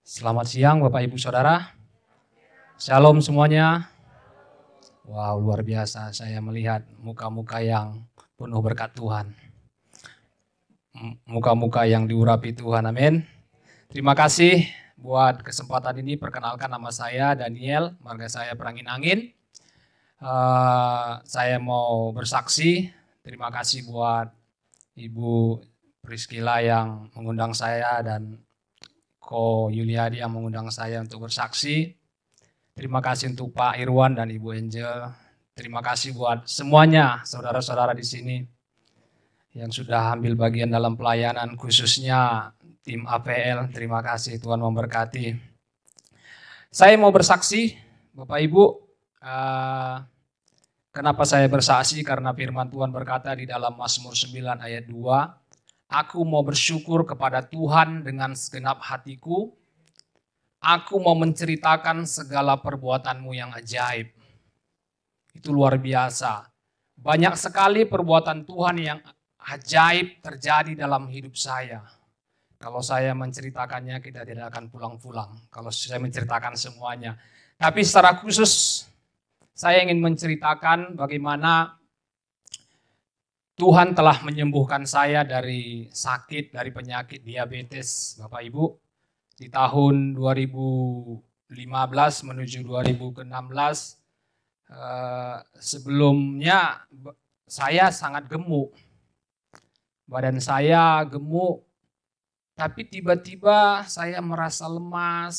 Selamat siang Bapak Ibu Saudara. Shalom semuanya. Wow, luar biasa saya melihat muka-muka yang penuh berkat Tuhan. Muka-muka yang diurapi Tuhan, amin. Terima kasih buat kesempatan ini. Perkenalkan, nama saya Daniel, marga saya Perangin-Angin. Saya mau bersaksi. Terima kasih buat Ibu Priscilla yang mengundang saya dan Ko Yuliadi yang mengundang saya untuk bersaksi. Terima kasih untuk Pak Irwan dan Ibu Angel. Terima kasih buat semuanya saudara-saudara di sini yang sudah ambil bagian dalam pelayanan, khususnya tim APL. Terima kasih, Tuhan memberkati. Saya mau bersaksi, Bapak Ibu. Kenapa saya bersaksi? Karena firman Tuhan berkata di dalam Mazmur 9 ayat 2, aku mau bersyukur kepada Tuhan dengan segenap hatiku. Aku mau menceritakan segala perbuatanmu yang ajaib. Itu luar biasa. Banyak sekali perbuatan Tuhan yang ajaib terjadi dalam hidup saya. Kalau saya menceritakannya, kita tidak akan pulang-pulang. Kalau saya menceritakan semuanya. Tapi secara khusus, saya ingin menceritakan bagaimana Tuhan telah menyembuhkan saya dari sakit, dari penyakit diabetes, Bapak Ibu. Di tahun 2015 menuju 2016, sebelumnya saya sangat gemuk. Badan saya gemuk, tapi tiba-tiba saya merasa lemas.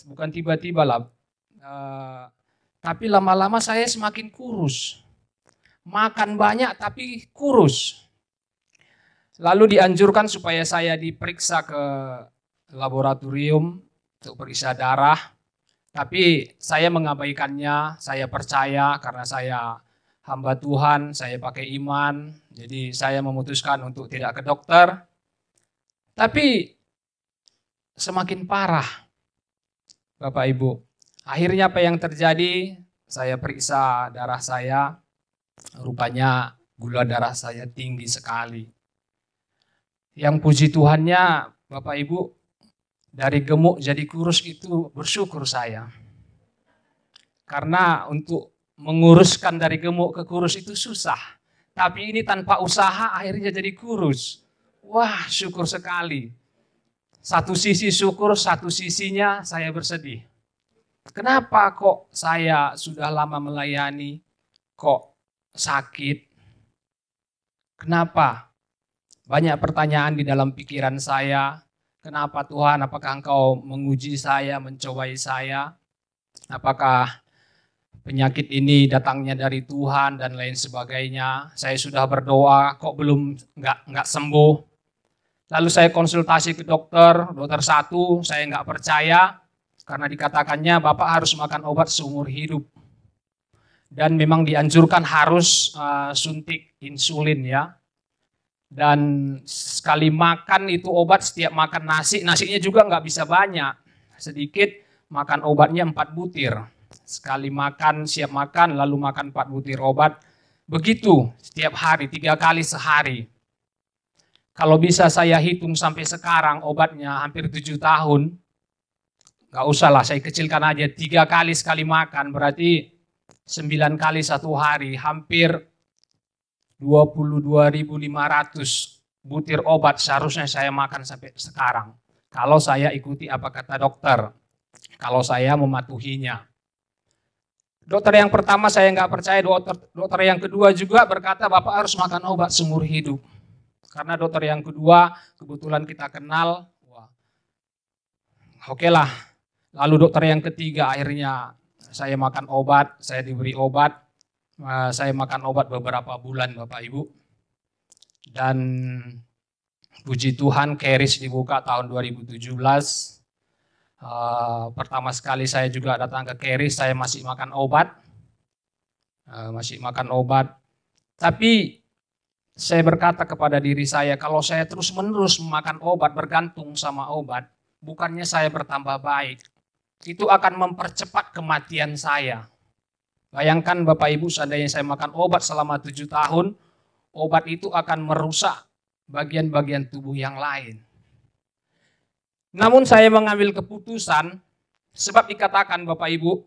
Bukan tiba-tiba lah, tapi lama-lama saya semakin kurus. Makan banyak tapi kurus. Lalu dianjurkan supaya saya diperiksa ke laboratorium untuk periksa darah. Tapi saya mengabaikannya, saya percaya karena saya hamba Tuhan, saya pakai iman. Jadi saya memutuskan untuk tidak ke dokter. Tapi semakin parah, Bapak Ibu. Akhirnya apa yang terjadi? Saya periksa darah saya. Rupanya gula darah saya tinggi sekali. Yang puji Tuhannya, Bapak Ibu, dari gemuk jadi kurus itu bersyukur saya. Karena untuk menguruskan dari gemuk ke kurus itu susah. Tapi ini tanpa usaha akhirnya jadi kurus. Wah, syukur sekali. Satu sisi syukur, satu sisinya saya bersedih. Kenapa kok saya sudah lama melayani, kok sakit? Kenapa? Banyak pertanyaan di dalam pikiran saya. Kenapa Tuhan? Apakah Engkau menguji saya, mencobai saya? Apakah penyakit ini datangnya dari Tuhan dan lain sebagainya? Saya sudah berdoa, kok belum nggak sembuh? Lalu saya konsultasi ke dokter satu, saya nggak percaya karena dikatakannya Bapak harus makan obat seumur hidup. Dan memang dianjurkan harus suntik insulin ya. Dan sekali makan itu obat, setiap makan nasinya juga nggak bisa banyak. Sedikit, makan obatnya 4 butir. Sekali makan, siap makan, lalu makan 4 butir obat. Begitu setiap hari, 3 kali sehari. Kalau bisa saya hitung sampai sekarang obatnya hampir 7 tahun. Nggak usah lah, saya kecilkan aja. 3 kali sekali makan, berarti 9 kali 1 hari, hampir 22.500 butir obat seharusnya saya makan sampai sekarang. Kalau saya ikuti apa kata dokter, kalau saya mematuhinya. Dokter yang pertama saya nggak percaya, dokter yang kedua juga berkata Bapak harus makan obat seumur hidup. Karena dokter yang kedua kebetulan kita kenal, wah, oke lah. Lalu dokter yang ketiga akhirnya saya makan obat, saya diberi obat. Saya makan obat beberapa bulan Bapak Ibu. Dan puji Tuhan Keris dibuka tahun 2017. Pertama sekali saya juga datang ke Keris, saya masih makan obat. Tapi saya berkata kepada diri saya, kalau saya terus-menerus memakan obat, bergantung sama obat, bukannya saya bertambah baik. Itu akan mempercepat kematian saya. Bayangkan Bapak Ibu, seandainya saya makan obat selama 7 tahun, obat itu akan merusak bagian-bagian tubuh yang lain. Namun saya mengambil keputusan, sebab dikatakan Bapak Ibu,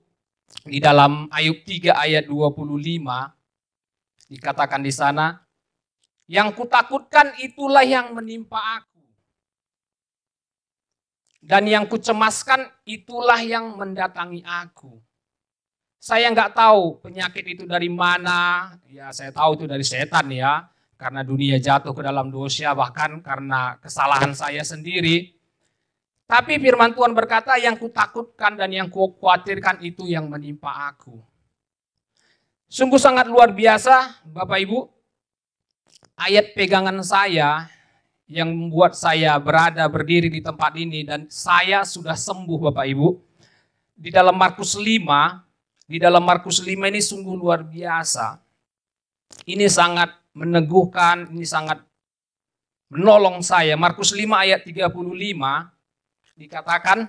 di dalam Ayub 3 ayat 25, dikatakan di sana, yang kutakutkan itulah yang menimpa aku. Dan yang kucemaskan itulah yang mendatangi aku. Saya nggak tahu penyakit itu dari mana, ya saya tahu itu dari setan ya, karena dunia jatuh ke dalam dosa, bahkan karena kesalahan saya sendiri. Tapi firman Tuhan berkata, yang kutakutkan dan yang kukhawatirkan itu yang menimpa aku. Sungguh sangat luar biasa Bapak Ibu, ayat pegangan saya yang membuat saya berdiri di tempat ini dan saya sudah sembuh Bapak Ibu. Di dalam Markus 5 ini sungguh luar biasa. Ini sangat meneguhkan, ini sangat menolong saya. Markus 5 ayat 35 dikatakan,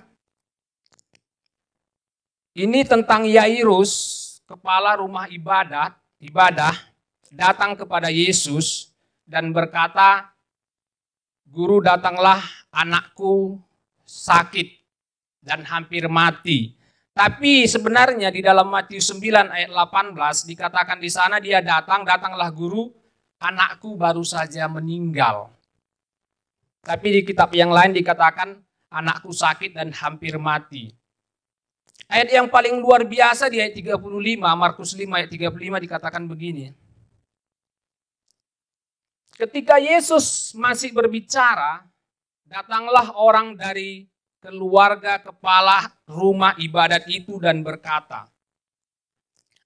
ini tentang Yairus, kepala rumah ibadah, datang kepada Yesus dan berkata, Guru, datanglah, anakku sakit dan hampir mati. Tapi sebenarnya di dalam Matius 9 ayat 18 dikatakan di sana dia datanglah guru, anakku baru saja meninggal. Tapi di kitab yang lain dikatakan anakku sakit dan hampir mati. Ayat yang paling luar biasa di ayat 35, Markus 5 ayat 35 dikatakan begini. Ketika Yesus masih berbicara, datanglah orang dari keluarga kepala rumah ibadat itu dan berkata,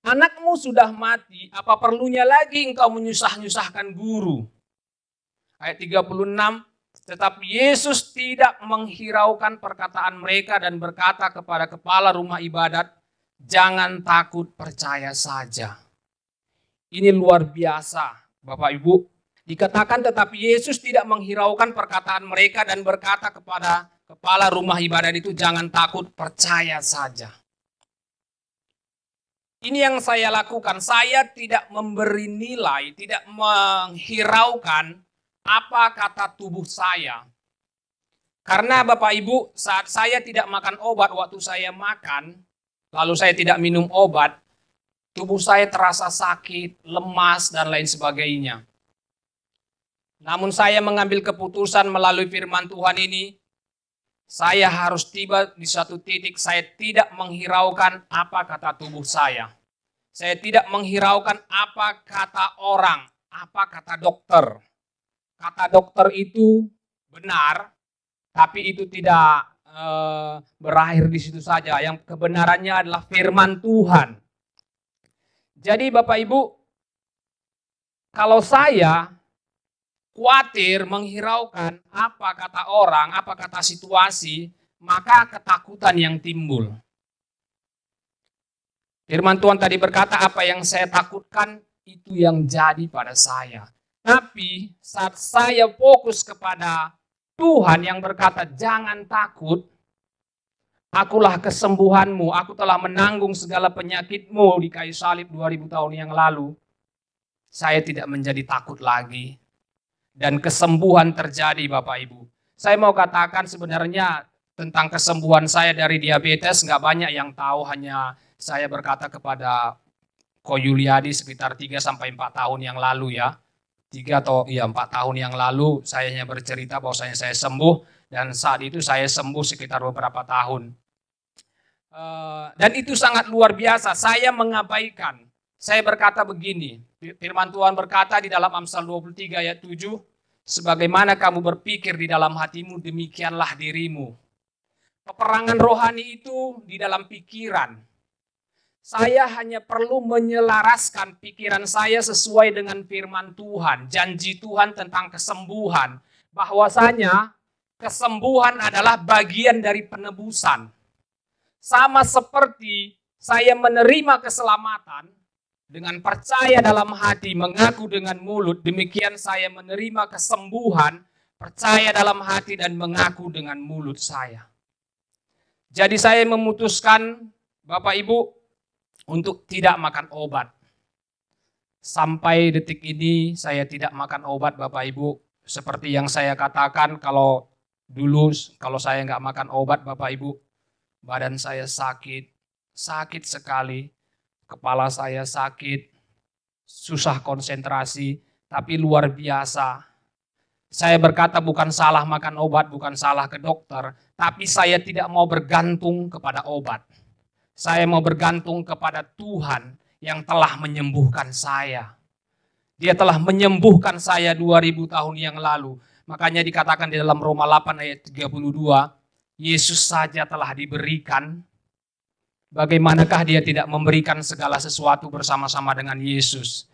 anakmu sudah mati, apa perlunya lagi engkau menyusah-nyusahkan guru? Ayat 36, tetapi Yesus tidak menghiraukan perkataan mereka dan berkata kepada kepala rumah ibadat, jangan takut, percaya saja. Ini luar biasa Bapak Ibu. Dikatakan tetapi Yesus tidak menghiraukan perkataan mereka dan berkata kepada kepala rumah ibadat itu, jangan takut, percaya saja. Ini yang saya lakukan, saya tidak memberi nilai, tidak menghiraukan apa kata tubuh saya. Karena Bapak Ibu, saat saya tidak makan obat, waktu saya makan, lalu saya tidak minum obat, tubuh saya terasa sakit, lemas, dan lain sebagainya. Namun saya mengambil keputusan melalui firman Tuhan ini, saya harus tiba di satu titik, saya tidak menghiraukan apa kata tubuh saya. Saya tidak menghiraukan apa kata orang, apa kata dokter. Kata dokter itu benar, tapi itu tidak berakhir di situ saja. Yang kebenarannya adalah firman Tuhan. Jadi Bapak Ibu, kalau saya khawatir menghiraukan apa kata orang, apa kata situasi, maka ketakutan yang timbul. Firman Tuhan tadi berkata, apa yang saya takutkan itu yang jadi pada saya. Tapi saat saya fokus kepada Tuhan yang berkata, jangan takut, akulah kesembuhanmu, aku telah menanggung segala penyakitmu di kayu salib 2000 tahun yang lalu. Saya tidak menjadi takut lagi. Dan kesembuhan terjadi Bapak Ibu. Saya mau katakan sebenarnya tentang kesembuhan saya dari diabetes nggak banyak yang tahu, hanya saya berkata kepada Ko Yuliadi sekitar 3-4 tahun yang lalu ya. 4 tahun yang lalu saya hanya bercerita bahwasanya saya sembuh, dan saat itu saya sembuh sekitar beberapa tahun. Dan itu sangat luar biasa, saya mengabaikan. Saya berkata begini, firman Tuhan berkata di dalam Amsal 23 ayat 7, sebagaimana kamu berpikir di dalam hatimu, demikianlah dirimu. Peperangan rohani itu di dalam pikiran. Saya hanya perlu menyelaraskan pikiran saya sesuai dengan firman Tuhan, janji Tuhan tentang kesembuhan. Bahwasanya kesembuhan adalah bagian dari penebusan. Sama seperti saya menerima keselamatan dengan percaya dalam hati, mengaku dengan mulut, demikian saya menerima kesembuhan, percaya dalam hati dan mengaku dengan mulut saya. Jadi saya memutuskan, Bapak Ibu, untuk tidak makan obat. Sampai detik ini saya tidak makan obat Bapak Ibu. Seperti yang saya katakan, kalau Dulu kalau saya nggak makan obat Bapak Ibu, badan saya sakit sekali, kepala saya sakit, susah konsentrasi, tapi luar biasa. Saya berkata bukan salah makan obat, bukan salah ke dokter, tapi saya tidak mau bergantung kepada obat. Saya mau bergantung kepada Tuhan yang telah menyembuhkan saya. Dia telah menyembuhkan saya 2000 tahun yang lalu. Makanya dikatakan di dalam Roma 8 ayat 32, Yesus saja telah diberikan. Bagaimanakah dia tidak memberikan segala sesuatu bersama-sama dengan Yesus?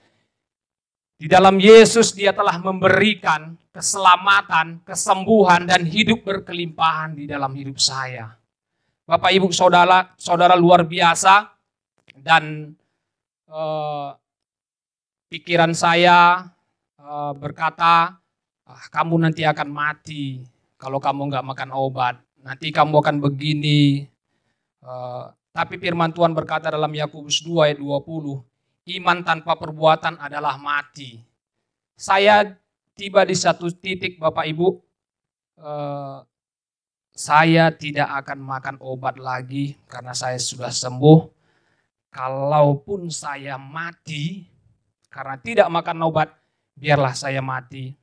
Di dalam Yesus dia telah memberikan keselamatan, kesembuhan, dan hidup berkelimpahan di dalam hidup saya. Bapak, Ibu, saudara luar biasa, dan pikiran saya berkata, kamu nanti akan mati kalau kamu nggak makan obat. Nanti kamu akan begini. Tapi firman Tuhan berkata dalam Yakobus 2 ayat 20, iman tanpa perbuatan adalah mati. Saya tiba di satu titik Bapak Ibu, saya tidak akan makan obat lagi karena saya sudah sembuh. Kalaupun saya mati karena tidak makan obat, biarlah saya mati.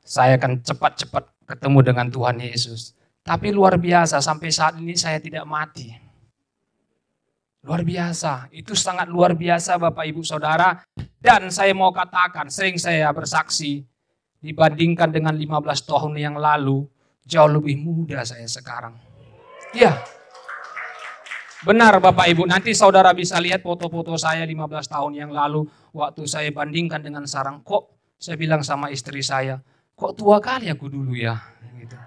Saya akan cepat-cepat ketemu dengan Tuhan Yesus. Tapi luar biasa, sampai saat ini saya tidak mati. Luar biasa, itu sangat luar biasa Bapak Ibu Saudara. Dan saya mau katakan, sering saya bersaksi, dibandingkan dengan 15 tahun yang lalu, jauh lebih muda saya sekarang. Ya, benar Bapak Ibu, nanti saudara bisa lihat foto-foto saya 15 tahun yang lalu. Waktu saya bandingkan dengan sekarang, kok saya bilang sama istri saya, kok tua kali aku dulu ya. Gitu.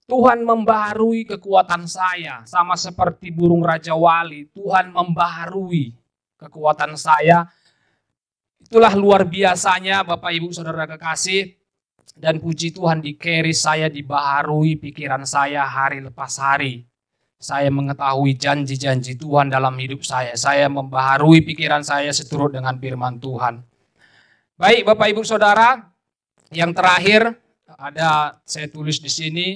Tuhan membaharui kekuatan saya, sama seperti burung Raja Wali. Tuhan membaharui kekuatan saya. Itulah luar biasanya Bapak Ibu Saudara kekasih. Dan puji Tuhan di keris saya dibaharui pikiran saya hari lepas hari. Saya mengetahui janji-janji Tuhan dalam hidup saya. Saya membaharui pikiran saya seturut dengan firman Tuhan. Baik Bapak Ibu Saudara, yang terakhir ada saya tulis di sini.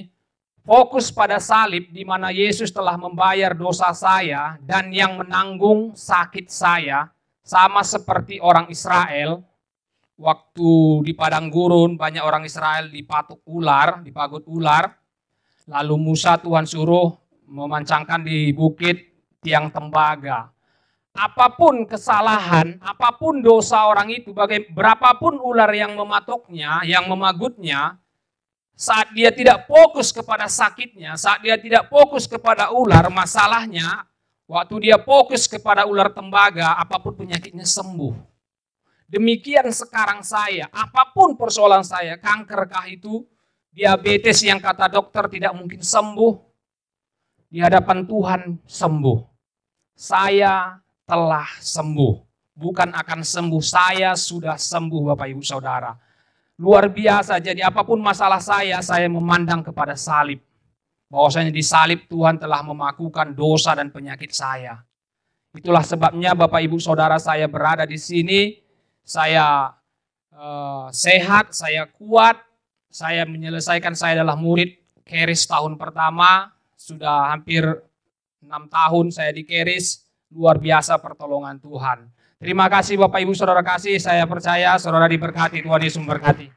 Fokus pada salib di mana Yesus telah membayar dosa saya dan yang menanggung sakit saya, sama seperti orang Israel. Waktu di padang gurun banyak orang Israel dipagut ular. Lalu Musa Tuhan suruh memancangkan di bukit tiang tembaga. Apapun kesalahan, apapun dosa orang itu, berapapun ular yang mematoknya, yang memagutnya, saat dia tidak fokus kepada sakitnya, saat dia tidak fokus kepada ular, masalahnya, waktu dia fokus kepada ular tembaga, apapun penyakitnya sembuh. Demikian sekarang saya, apapun persoalan saya, kankerkah itu, diabetes yang kata dokter tidak mungkin sembuh, di hadapan Tuhan sembuh. Saya telah sembuh, bukan akan sembuh, saya sudah sembuh Bapak Ibu Saudara. Luar biasa, jadi apapun masalah saya memandang kepada salib. Bahwasanya di salib Tuhan telah memakukan dosa dan penyakit saya. Itulah sebabnya Bapak Ibu Saudara saya berada di sini. Saya sehat, saya kuat, saya menyelesaikan, saya adalah murid keris tahun pertama. Sudah hampir 6 tahun saya di keris, luar biasa pertolongan Tuhan. Terima kasih Bapak Ibu Saudara kasih, saya percaya saudara diberkati, Tuhan Yesus memberkati.